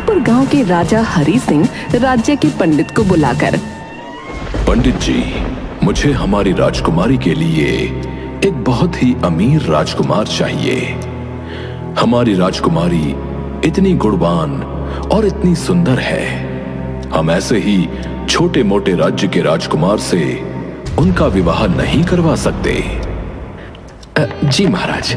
रामपुर गांव के राजा हरि सिंह राज्य के पंडित को बुलाकर, पंडित जी, मुझे हमारी राजकुमारी के लिए एक बहुत ही अमीर राजकुमार चाहिए। हमारी राजकुमारी इतनी गुणवान और इतनी सुंदर है, हम ऐसे ही छोटे मोटे राज्य के राजकुमार से उनका विवाह नहीं करवा सकते। जी महाराज,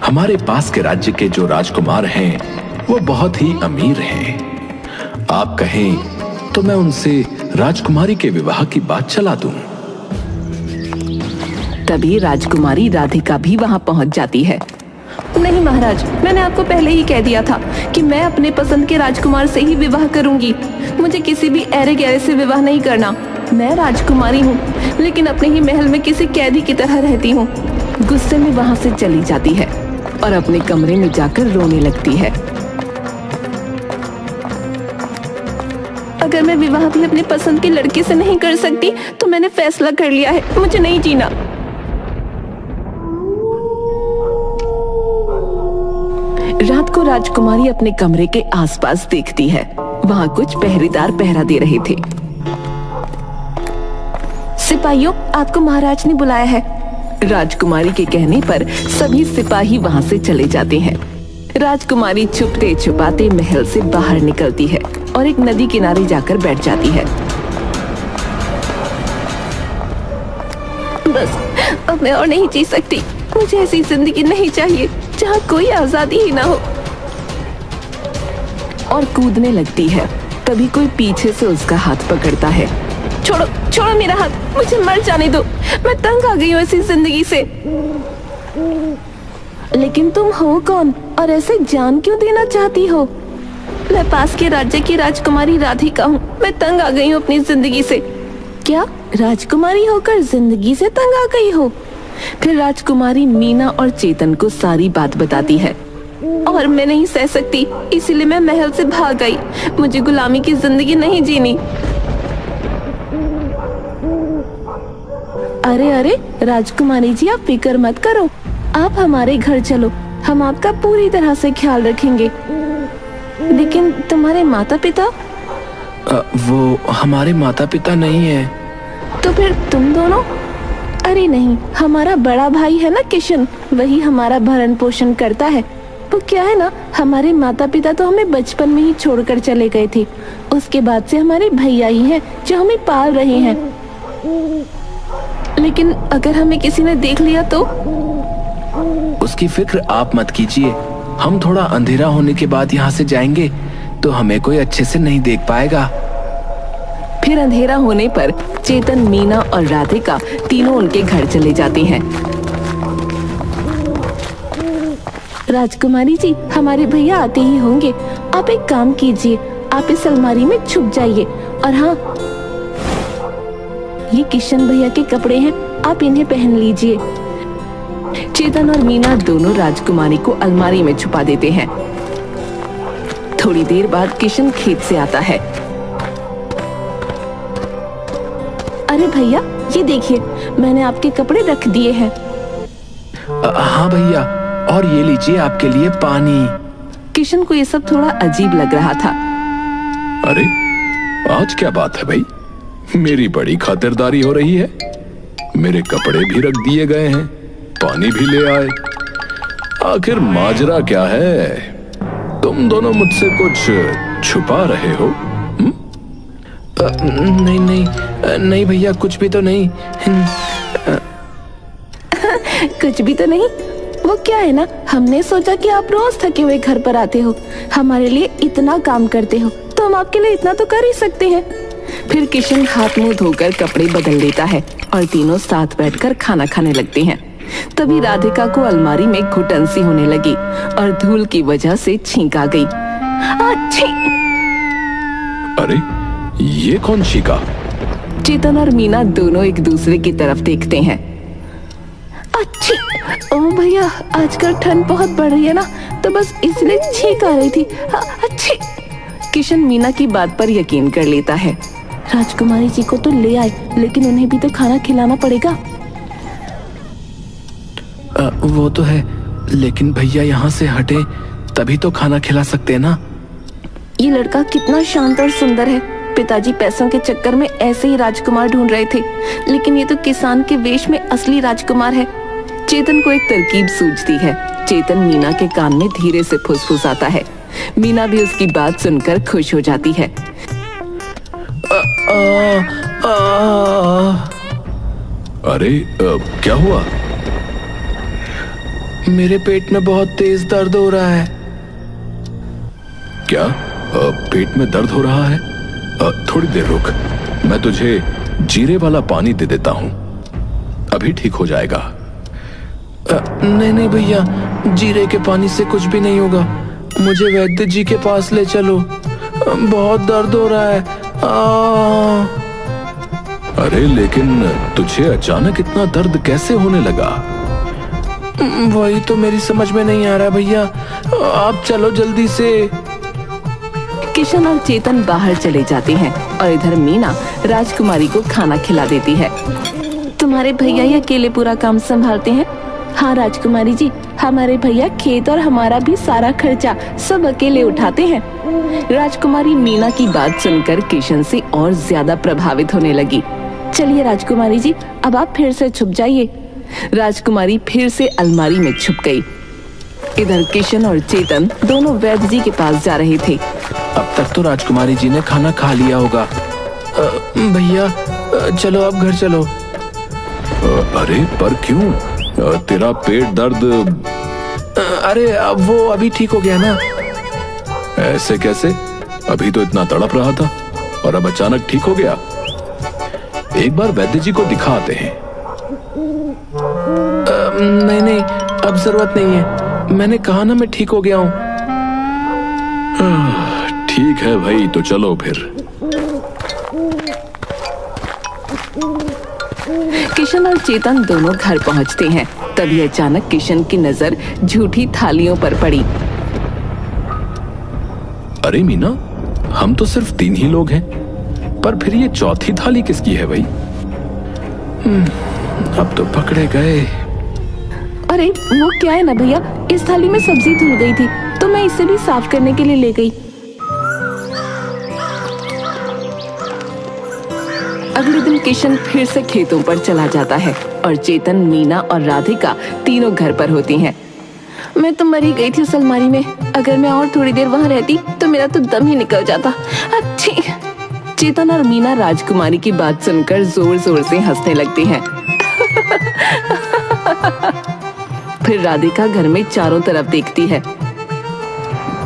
हमारे पास के राज्य के जो राजकुमार हैं वो बहुत ही अमीर हैं। आप कहें तो मैं उनसे राजकुमारी के विवाह की बात चला दूं। तभी राजकुमारी राधिका भी वहां पहुंच जाती है। नहीं महाराज, मैंने आपको पहले ही कह दिया था कि मैं अपने पसंद के राजकुमार से ही विवाह करूंगी। मुझे किसी भी ऐरे गैरे से विवाह नहीं करना। मैं राजकुमारी हूँ, लेकिन अपने ही महल में किसी कैदी की तरह रहती हूँ। गुस्से में वहां से चली जाती है और अपने कमरे में जाकर रोने लगती है। अगर मैं विवाह भी अपने पसंद के लड़के से नहीं कर सकती तो मैंने फैसला कर लिया है, मुझे नहीं जीना। रात को राजकुमारी अपने कमरे के आसपास देखती है। वहां कुछ पहरेदार पहरा दे रहे थे। सिपाहियों, आपको महाराज ने बुलाया है। राजकुमारी के कहने पर सभी सिपाही वहां से चले जाते हैं। राजकुमारी छुपते छुपाते महल से बाहर निकलती है और एक नदी किनारे जाकर बैठ जाती है। बस अब मैं और नहीं जी सकती। मुझे ऐसी जिंदगी नहीं चाहिए जहाँ कोई आजादी ही ना हो। और कूदने लगती है। तभी कोई पीछे से उसका हाथ पकड़ता है। छोड़ो, छोड़ो मेरा हाथ, मुझे मर जाने दो। मैं तंग आ गई हूँ ऐसी जिंदगी से। लेकिन तुम हो कौन और ऐसे जान क्यों देना चाहती हो? मैं पास के राज्य की राजकुमारी राधिका हूँ। मैं तंग आ गई हूँ अपनी जिंदगी से। क्या राजकुमारी होकर जिंदगी से तंग आ गई हो? फिर राजकुमारी मीना और चेतन को सारी बात बताती है। और मैं नहीं सह सकती, इसीलिए मैं महल से भाग गई। मुझे गुलामी की जिंदगी नहीं जीनी। अरे अरे राजकुमारी जी, आप फिक्र मत करो। आप हमारे घर चलो, हम आपका पूरी तरह से ख्याल रखेंगे। लेकिन तुम्हारे माता पिता? वो हमारे माता पिता नहीं है। तो फिर तुम दोनों? अरे नहीं, हमारा बड़ा भाई है ना किशन, वही हमारा भरण पोषण करता है। वो क्या है ना, हमारे माता पिता तो हमें बचपन में ही छोड़कर चले गए थे। उसके बाद से हमारे भैया ही हैं जो हमें पाल रहे हैं। लेकिन अगर हमें किसी ने देख लिया तो? उसकी फिक्र आप मत कीजिए। हम थोड़ा अंधेरा होने के बाद यहाँ से जाएंगे तो हमें कोई अच्छे से नहीं देख पाएगा। फिर अंधेरा होने पर चेतन, मीना और राधिका तीनों उनके घर चले जाते हैं। राजकुमारी जी, हमारे भैया आते ही होंगे। आप एक काम कीजिए, आप इस अलमारी में छुप जाइए। और हाँ, ये किशन भैया के कपड़े हैं, आप इन्हें पहन लीजिए। चेतन और मीना दोनों राजकुमारी को अलमारी में छुपा देते हैं। थोड़ी देर बाद किशन खेत से आता है। अरे भैया, ये देखिए, मैंने आपके कपड़े रख दिए हैं। हाँ भैया, और ये लीजिए आपके लिए पानी। किशन को ये सब थोड़ा अजीब लग रहा था। अरे आज क्या बात है भाई, मेरी बड़ी खातिरदारी हो रही है। मेरे कपड़े भी रख दिए गए हैं, पानी भी ले आए। आखिर माजरा क्या है? तुम दोनों मुझसे कुछ छुपा रहे हो? नहीं नहीं नहीं भैया, कुछ भी तो नहीं। कुछ भी तो नहीं? वो क्या है ना, हमने सोचा कि आप रोज थके हुए घर पर आते हो, हमारे लिए इतना काम करते हो, तो हम आपके लिए इतना तो कर ही सकते हैं। फिर किशन हाथ मुंह धोकर कपड़े बदल लेता है और तीनों साथ बैठकर खाना खाने लगते हैं। तभी राधिका को अलमारी में घुटन सी होने लगी और धूल की वजह से छींक आ गई। अरे ये कौन छींका? चेतन और मीना दोनों एक दूसरे की तरफ देखते हैं। अच्छी, ओ भैया, आजकल ठंड बहुत बढ़ रही है ना, तो बस इसलिए छींक आ रही थी। अच्छी। किशन मीना की बात पर यकीन कर लेता है। राजकुमारी जी को तो ले आए, लेकिन उन्हें भी तो खाना खिलाना पड़ेगा। वो तो है, लेकिन भैया यहाँ से हटे तभी तो खाना खिला सकते हैं ना। ये लड़का कितना शांत और सुंदर है। पिताजी पैसों के चक्कर में ऐसे ही राजकुमार ढूंढ रहे थे, लेकिन ये तो किसान के वेश में असली राजकुमार है। चेतन को एक तरकीब सूझती है। चेतन मीना के कान में धीरे से फुसफुसाता है। मीना भी उसकी बात सुनकर खुश हो जाती है। अरे क्या हुआ? मेरे पेट में बहुत तेज दर्द हो रहा है। क्या पेट में दर्द हो रहा है? थोड़ी देर रुक, मैं तुझे जीरे वाला पानी दे देता हूँ, अभी ठीक हो जाएगा। नहीं नहीं भैया, जीरे के पानी से कुछ भी नहीं होगा। मुझे वैद्य जी के पास ले चलो, बहुत दर्द हो रहा है। अरे लेकिन तुझे अचानक इतना दर्द कैसे होने लगा? वही तो मेरी समझ में नहीं आ रहा भैया, आप चलो जल्दी से। किशन और चेतन बाहर चले जाते हैं और इधर मीना राजकुमारी को खाना खिला देती है। तुम्हारे भैया ही अकेले पूरा काम संभालते हैं? हाँ राजकुमारी जी, हमारे भैया खेत और हमारा भी सारा खर्चा सब अकेले उठाते हैं। राजकुमारी मीना की बात सुनकर किशन से और ज्यादा प्रभावित होने लगी। चलिए राजकुमारी जी, अब आप फिर से छुप जाइए। राजकुमारी फिर से अलमारी में छुप गई। इधर किशन और चेतन दोनों वैद्य जी के पास जा रहे थे। अब तक तो राजकुमारी जी ने खाना खा लिया होगा। भैया चलो, अब घर चलो। अरे पर क्यों? तेरा पेट दर्द? अरे अब वो अभी ठीक हो गया ना। ऐसे कैसे? अभी तो इतना तड़प रहा था और अब अचानक ठीक हो गया। एक बार वैद्य जी को दिखाते हैं। नहीं नहीं, अब जरूरत नहीं है, मैंने कहा ना मैं ठीक हो गया हूँ। ठीक है भाई, तो चलो फिर। किशन और चेतन दोनों घर पहुंचते हैं। तभी अचानक किशन की नजर झूठी थालियों पर पड़ी। अरे मीना, हम तो सिर्फ 3 ही लोग हैं, पर फिर ये चौथी थाली किसकी है भाई? अब तो पकड़े गए। अरे वो क्या है ना भैया, इस थाली में सब्जी धुल गई थी तो मैं इसे भी साफ करने के लिए ले गई। अगले दिन किशन फिर से खेतों पर चला जाता है और चेतन, मीना और राधिका तीनों घर पर होती हैं। मैं तो मरी गई थी उस अलमारी में, अगर मैं और थोड़ी देर वहां रहती तो मेरा तो दम ही निकल जाता। अच्छी। चेतन और मीना राजकुमारी की बात सुनकर जोर जोर से हंसने लगती हैं। फिर राधिका घर में चारों तरफ देखती है।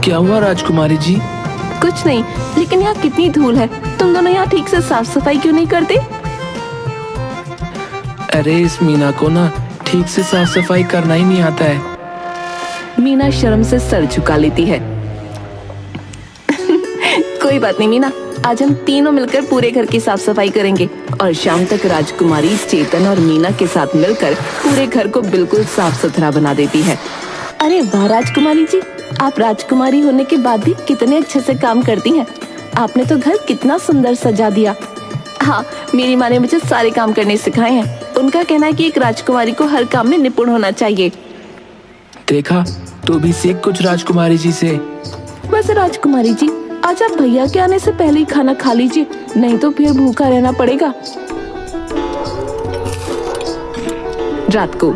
क्या हुआ राजकुमारी जी? कुछ नहीं, लेकिन यहाँ कितनी धूल है, तुम दोनों यहाँ ठीक से साफ सफाई क्यों नहीं करते? अरे इस मीना को ना ठीक से साफ सफाई करना ही नहीं आता है। मीना शर्म से सर झुका लेती है। कोई बात नहीं मीना, आज हम तीनों मिलकर पूरे घर की साफ सफाई करेंगे। और शाम तक राजकुमारी चेतन और मीना के साथ मिलकर पूरे घर को बिल्कुल साफ सुथरा बना देती है। अरे वाह राजकुमारी जी, आप राजकुमारी होने के बाद भी कितने अच्छे से काम करती हैं। आपने तो घर कितना सुंदर सजा दिया। हाँ, मेरी माँ ने मुझे सारे काम करने सिखाए हैं। उनका कहना है कि एक राजकुमारी को हर काम में निपुण होना चाहिए। देखा, तू भी सीख कुछ राजकुमारी जी से। बस राजकुमारी जी, आज आप भैया के आने से पहले ही खाना खा लीजिए, नहीं तो फिर भूखा रहना पड़ेगा। रात को।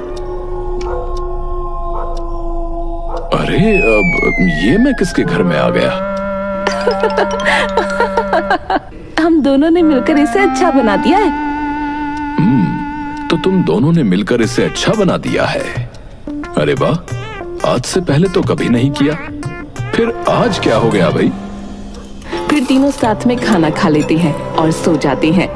अरे अब ये मैं किसके घर में आ गया? हम दोनों ने मिलकर इसे अच्छा बना दिया है। तो तुम दोनों ने मिलकर इसे अच्छा बना दिया है। अरे वाह, आज से पहले तो कभी नहीं किया, फिर आज क्या हो गया भाई? फिर तीनों साथ में खाना खा लेते हैं और सो जाते हैं।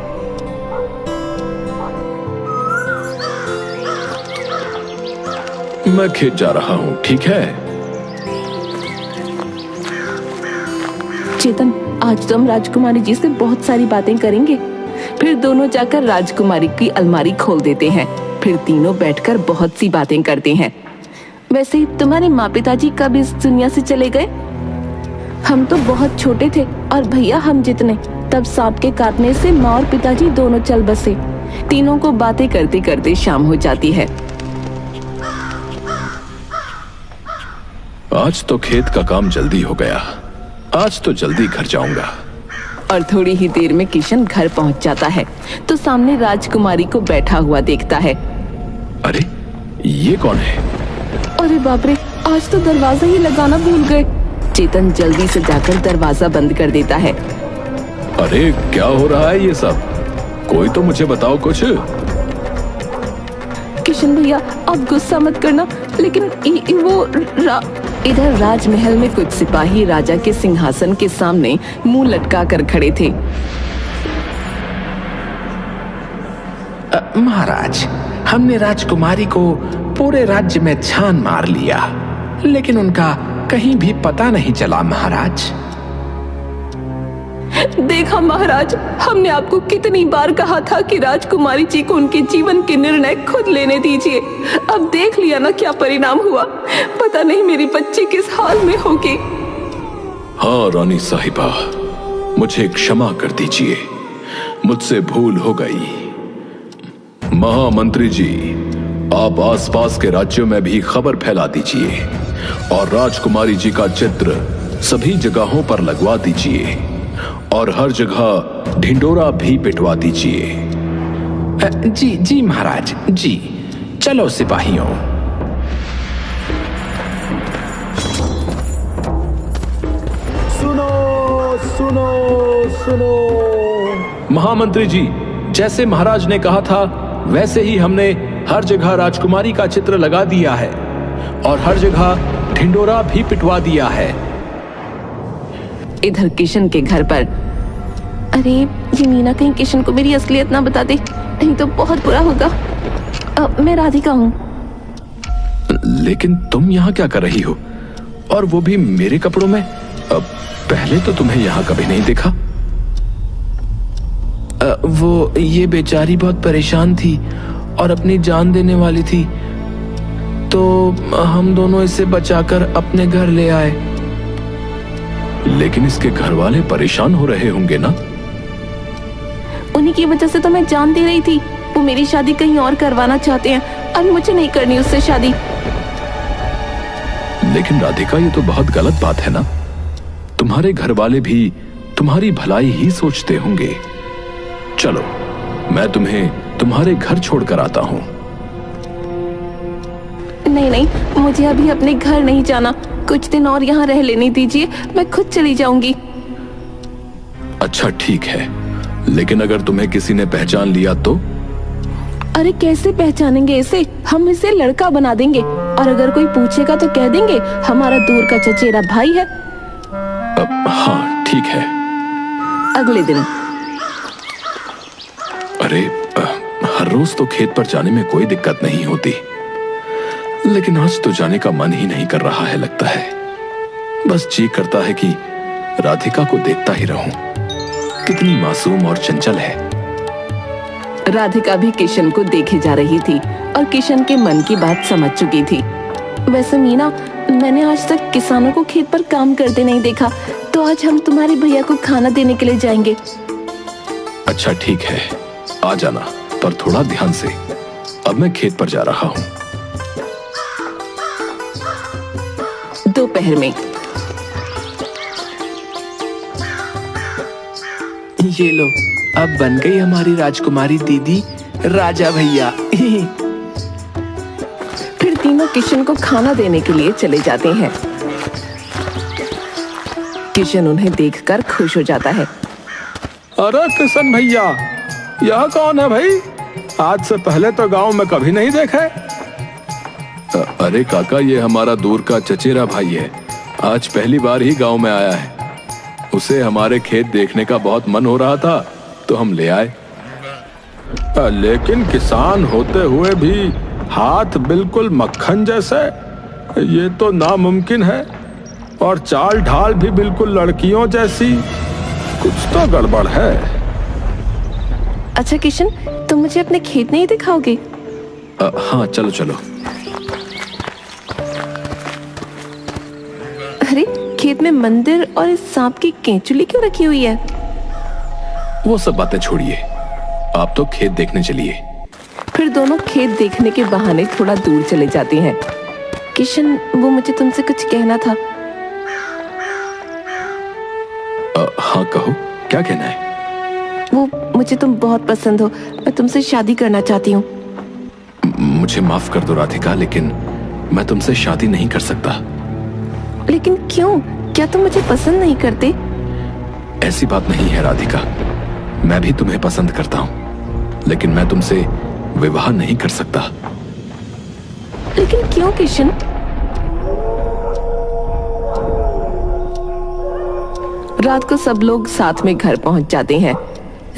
मैं खेत जा रहा हूँ, ठीक है? चेतन, आज तो हम राजकुमारी जी से बहुत सारी बातें करेंगे। फिर दोनों जाकर राजकुमारी की अलमारी खोल देते हैं। फिर तीनों बैठकर बहुत सी बातें करते हैं। वैसे तुम्हारे माँ पिताजी कब इस दुनिया से चले गए? हम तो बहुत छोटे थे और भैया हम जितने, तब सांप के काटने से माँ और पिताजी दोनों चल बसे। तीनों को बातें करते करते शाम हो जाती है। आज तो खेत का काम जल्दी हो गया। आज तो जल्दी घर जाऊंगा। और थोड़ी ही देर में किशन घर पहुंच जाता है तो सामने राजकुमारी को बैठा हुआ देखता है। अरे ये कौन है? अरे बाप रे, आज तो दरवाजा ही लगाना भूल गए। चेतन जल्दी से जाकर दरवाजा बंद कर देता है। अरे क्या हो रहा है ये सब? कोई तो मुझे बताओ कुछ। किशन भैया आप गुस्सा मत करना, लेकिन इधर राजमहल में कुछ सिपाही राजा के सिंहासन के सामने मुंह लटका कर खड़े थे। महाराज, हमने राजकुमारी को पूरे राज्य में छान मार लिया, लेकिन उनका कहीं भी पता नहीं चला महाराज। देखा महाराज, हमने आपको कितनी बार कहा था कि राजकुमारी जी को उनके जीवन के निर्णय खुद लेने दीजिए। अब देख लिया ना क्या परिणाम हुआ। पता नहीं मेरी बच्ची किस हाल में होगी। हाँ रानी साहिबा, मुझे क्षमा कर दीजिए, मुझसे भूल हो गई। महामंत्री जी, आप आसपास के राज्यों में भी खबर फैला दीजिए और राजकुमारी जी का चित्र सभी जगहों पर लगवा दीजिए और हर जगह ढिंडोरा भी पिटवा दीजिए। जी जी महाराज जी। चलो सिपाहियों। सुनो सुनो सुनो। महामंत्री जी, जैसे महाराज ने कहा था वैसे ही हमने हर जगह राजकुमारी का चित्र लगा दिया है और हर जगह ढिंडोरा भी पिटवा दिया है। इधर किशन के घर पर, अरे ये मीना कहीं किशन को मेरी असलियत ना बता दे, नहीं तो बहुत बुरा होगा। मैं राधिका हूँ। लेकिन तुम यहाँ क्या कर रही हो, और वो भी मेरे कपड़ों में? पहले तो तुम्हें यहाँ कभी नहीं देखा। वो ये बेचारी बहुत परेशान थी और अपनी जान देने वाली थी, तो हम दोनों इसे बचाकर अपने घर ले आए। लेकिन इसके घर वाले परेशान हो रहे होंगे ना? उन्हीं की वजह से तो मैं जान दे रही थी। वो मेरी शादी कहीं और करवाना चाहते हैं और मुझे नहीं करनी उससे शादी। लेकिन राधिका, ये तो बहुत गलत बात है ना। तुम्हारे घर वाले भी तुम्हारी भलाई ही सोचते होंगे। चलो मैं तुम्हें तुम्हारे घर छोड़कर आता हूँ। नहीं नहीं, मुझे अभी अपने घर नहीं जाना। कुछ दिन और यहाँ रह लेने दीजिए, मैं खुद चली जाऊंगी। अच्छा ठीक है, लेकिन अगर तुम्हें किसी ने पहचान लिया तो? अरे कैसे पहचानेंगे इसे? हम इसे लड़का बना देंगे और अगर कोई पूछेगा तो कह देंगे हमारा दूर का चचेरा भाई है। हाँ ठीक है। अगले दिन, अरे हर रोज तो खेत पर जाने में कोई दिक्कत नहीं होती, लेकिन आज तो जाने का मन ही नहीं कर रहा है लगता है। बस जी करता है कि राधिका को देखता ही रहूं। कितनी मासूम और चंचल है। राधिका भी किशन को देखे जा रही थी और किशन के मन की बात समझ चुकी थी। वैसे मीना, मैंने आज तक किसानों को खेत पर काम करते नहीं देखा, तो आज हम तुम्हारे भैया को खाना देने के लिए जाएंगे। अच्छा ठीक है, आ जाना, पर थोड़ा ध्यान से। अब मैं खेत पर जा रहा हूँ। दोपहर में ये लो, अब बन गई हमारी राजकुमारी दीदी राजा भैया। फिर तीनों किशन को खाना देने के लिए चले जाते हैं। किशन उन्हें देखकर खुश हो जाता है। अरे किशन भैया, यह कौन है भाई? आज से पहले तो गांव में कभी नहीं देखे। अरे काका, ये हमारा दूर का चचेरा भाई है। आज पहली बार ही गांव में आया है। उसे हमारे खेत देखने का बहुत मन हो रहा था, तो हम ले आए। लेकिन किसान होते हुए भी हाथ बिल्कुल मक्खन जैसे, ये तो नामुमकिन है। और चाल ढाल भी बिल्कुल लड़कियों जैसी। कुछ तो गड़बड़ है। अच्छा किशन, तुम मुझे अपने खेत नहीं दिखाओगे? हाँ चलो चलो। अरे खेत में मंदिर और इस सांप की केंचुली क्यों रखी हुई है? वो सब बातें छोड़िए, आप तो खेत देखने चलिए। फिर दोनों खेत देखने के बहाने थोड़ा दूर चले जाते हैं। किशन, वो मुझे तुमसे कुछ कहना था। हाँ कहो, क्या कहना है? वो मुझे तुम बहुत पसंद हो, मैं तुमसे शादी करना चाहती हूँ। मुझे माफ कर दो राधिका, लेकिन मैं तुमसे शादी नहीं कर सकता। लेकिन क्यों? क्या तुम मुझे पसंद नहीं करते? ऐसी बात नहीं है राधिका, मैं भी तुम्हें पसंद करता हूँ, लेकिन मैं तुमसे विवाह नहीं कर सकता। लेकिन क्यों किशन? रात को सब लोग साथ में घर पहुंच जाते हैं।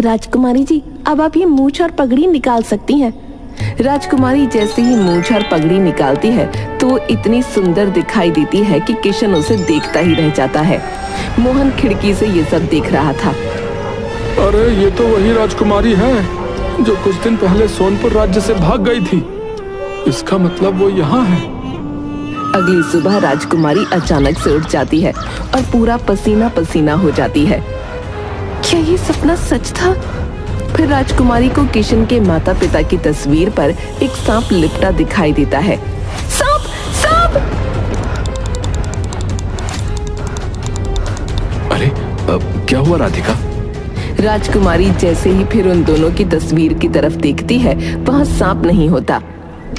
राजकुमारी जी, अब आप ये मूंछ और पगड़ी निकाल सकती हैं। राजकुमारी जैसे ही मूंछ और पगड़ी निकालती है तो इतनी सुंदर दिखाई देती है कि किशन उसे देखता ही रह जाता है। मोहन खिड़की से ये सब देख रहा था। अरे ये तो वही राजकुमारी है जो कुछ दिन पहले सोनपुर राज्य से भाग गई थी। इसका मतलब वो यहाँ है। अगली सुबह राजकुमारी अचानक से उठ जाती है और पूरा पसीना पसीना हो जाती है। क्या ये सपना सच था? फिर राजकुमारी को किशन के माता पिता की तस्वीर पर एक सांप लिपटा दिखाई देता है। सांप! सांप! अरे क्या हुआ राधिका? राजकुमारी जैसे ही फिर उन दोनों की तस्वीर की तरफ देखती है, वहाँ सांप नहीं होता।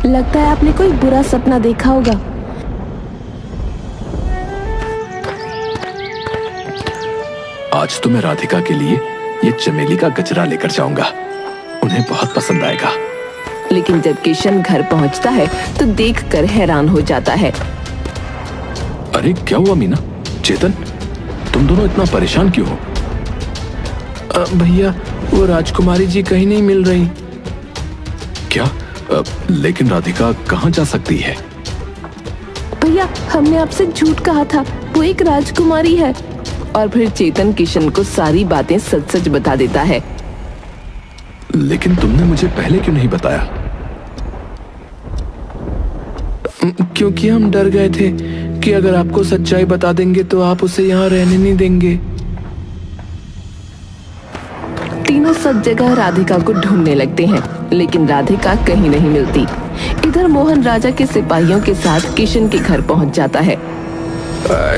लगता है आपने कोई बुरा सपना देखा होगा। आज तो मैं राधिका के लिए ये चमेली का गजरा लेकर जाऊंगा, उन्हें बहुत पसंद आएगा। लेकिन जब किशन घर पहुंचता है तो देखकर हैरान हो जाता है। अरे क्या हुआ मीना, चेतन, तुम दोनों इतना परेशान क्यों हो? भैया, वो राजकुमारी जी कहीं नहीं मिल रही। क्या? लेकिन राधिका कहाँ जा सकती है? भैया, हमने आपसे झूठ कहा था, वो एक राजकुमारी है। और फिर चेतन किशन को सारी बातें सच सच बता देता है। लेकिन तुमने मुझे पहले क्यों नहीं बताया? क्योंकि हम डर गए थे कि अगर आपको सच्चाई बता देंगे तो आप उसे यहाँ रहने नहीं देंगे। तीनों सब जगह राधिका को ढूंढने लगते हैं, लेकिन राधिका कहीं नहीं मिलती। इधर मोहन राजा के सिपाहियों के साथ किशन के घर पहुंच जाता है।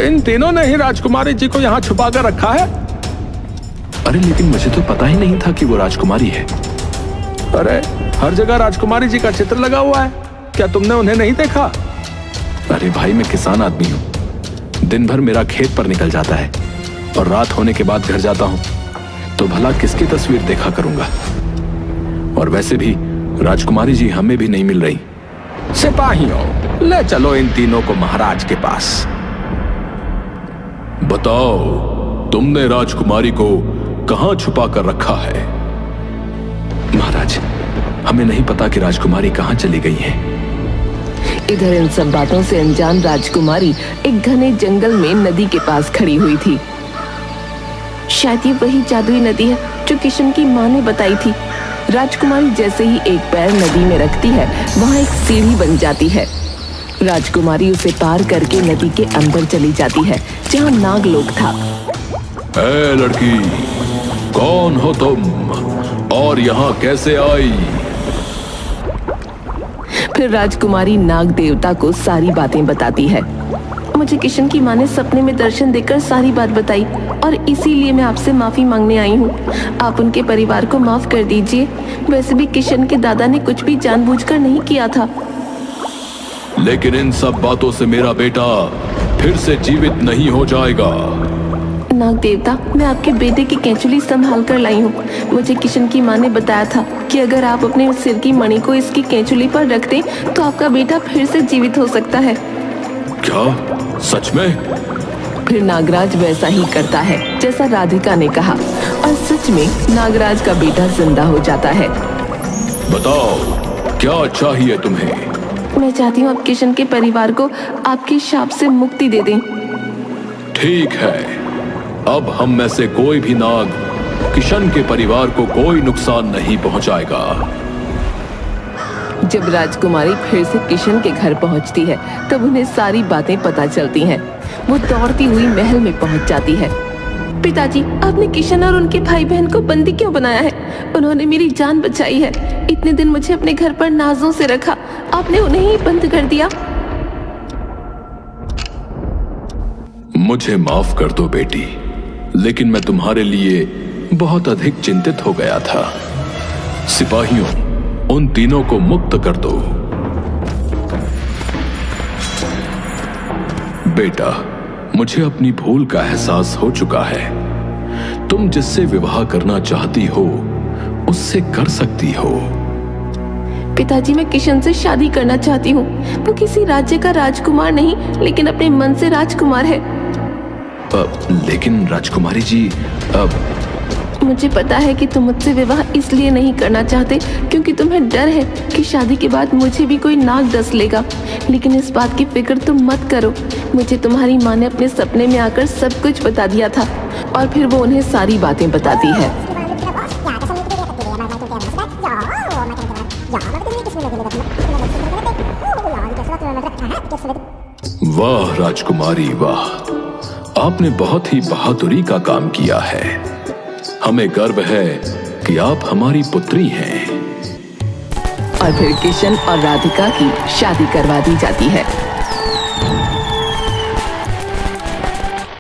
इन तीनों ने ही राजकुमारी जी को यहाँ छुपा कर रखा है। अरे लेकिन मुझे तो पता ही नहीं था कि वो राजकुमारी है। अरे हर जगह राजकुमारी जी का चित्र लगा हुआ है, क्या तुमने उन्हें नहीं देखा? अरे भाई, मैं किसान आदमी हूँ, दिन भर मेरा खेत पर निकल जाता है और रात होने के बाद घर जाता हूँ, तो भला किसकी तस्वीर देखा करूंगा? और वैसे भी राजकुमारी जी हमें भी नहीं मिल रही। सिपाहियों, ले चलो इन तीनों को महाराज के पास। बताओ, तुमने राजकुमारी को कहाँ छुपा कर रखा है? महाराज, हमें नहीं पता कि राजकुमारी कहाँ चली गई है। इधर इन सब बातों से अनजान राजकुमारी एक घने जंगल में नदी के पास खड़ी हुई थी। शायद ये वही जादुई नदी है जो किशन की माँ ने बताई थी। राजकुमारी जैसे ही एक पैर नदी में रखती है, वहाँ एक सीढ़ी बन जाती है। राजकुमारी उसे पार करके नदी के अंदर चली जाती है, जहाँ नागलोक था। ए लड़की, कौन हो तुम और यहाँ कैसे आई? फिर राजकुमारी नाग देवता को सारी बातें बताती है। मुझे किशन की माँ ने सपने में दर्शन देकर सारी बात बताई और इसीलिए मैं आपसे माफी मांगने आई हूँ। आप उनके परिवार को माफ कर दीजिए। वैसे भी किशन के दादा ने कुछ भी जानबूझकर नहीं किया था। लेकिन इन सब बातों से मेरा बेटा फिर से जीवित नहीं हो जाएगा। नाग देवता, मैं आपके बेटे की कैंचुली संभाल कर लाई हूँ। मुझे किशन की माँ ने बताया था कि अगर आप अपने सिर की मणि को इसकी कैंचुली पर रख दें तो आपका बेटा फिर से जीवित हो सकता है। क्या? सच में? फिर नागराज वैसा ही करता है जैसा राधिका ने कहा और सच में नागराज का बेटा जिंदा हो जाता है। बताओ, क्या चाहिए तुम्हें? मैं चाहती हूँ आप किशन के परिवार को आपके शाप से मुक्ति दे दें। ठीक है, अब हम में से कोई भी नाग किशन के परिवार को कोई नुकसान नहीं पहुंचाएगा। जब राजकुमारी फिर से किशन के घर पहुंचती है तब उन्हें सारी बातें पता चलती हैं। वो दौड़ती हुई महल में पहुंच जाती है। पिताजी, आपने किशन और उनके भाई बहन को बंदी क्यों बनाया है? उन्होंने मेरी जान बचाई है। इतने दिन मुझे अपने घर पर नाजों से रखा, आपने उन्हें ही बंद कर दिया। मुझे माफ कर दो बेटी, लेकिन मैं तुम्हारे लिए बहुत अधिक चिंतित हो गया था। सिपाहियों, उन तीनों को मुक्त कर दो। बेटा, मुझे अपनी भूल का एहसास हो चुका है। तुम जिससे विवाह करना चाहती हो उससे कर सकती हो। पिताजी, मैं किशन से शादी करना चाहती हूँ। वो किसी राज्य का राजकुमार नहीं, लेकिन अपने मन से राजकुमार है। लेकिन राजकुमारी जी, मुझे पता है कि तुम मुझसे विवाह इसलिए नहीं करना चाहते क्योंकि तुम्हें डर है कि शादी के बाद मुझे भी कोई नाक डस लेगा, लेकिन इस बात की फिक्र तुम मत करो। मुझे तुम्हारी माँ ने अपने सपने में आकर सब कुछ बता दिया था और फिर वो उन्हें सारी बातें बताती है। वाह राजकुमारी वाह, आपने बहुत ही बहादुरी का काम किया है। हमें गर्व है कि आप हमारी पुत्री हैं। और फिर किशन और राधिका की शादी करवा दी जाती है।